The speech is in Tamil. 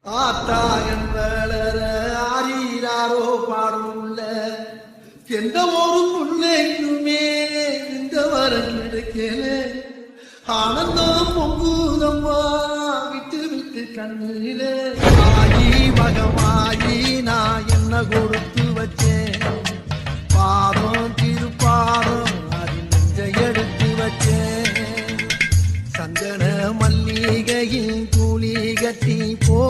ஆத்தாயன் வளர ஆரீராரோ பாடுள்ள எந்த ஒரு பிள்ளைக்குமே இந்த வரம் கிடைக்கல. ஆனந்தம் பொங்குதம்மா விட்டு விட்டு கண்ணிலே. ஆயி மகமாயி நான் என்ன கொடுத்து வச்சேன், பாதம் திருப்பாதம் அதில் நெஞ்சை எடுத்து வச்சேன். சந்தன மல்லிகையில் கூலி கட்டி போ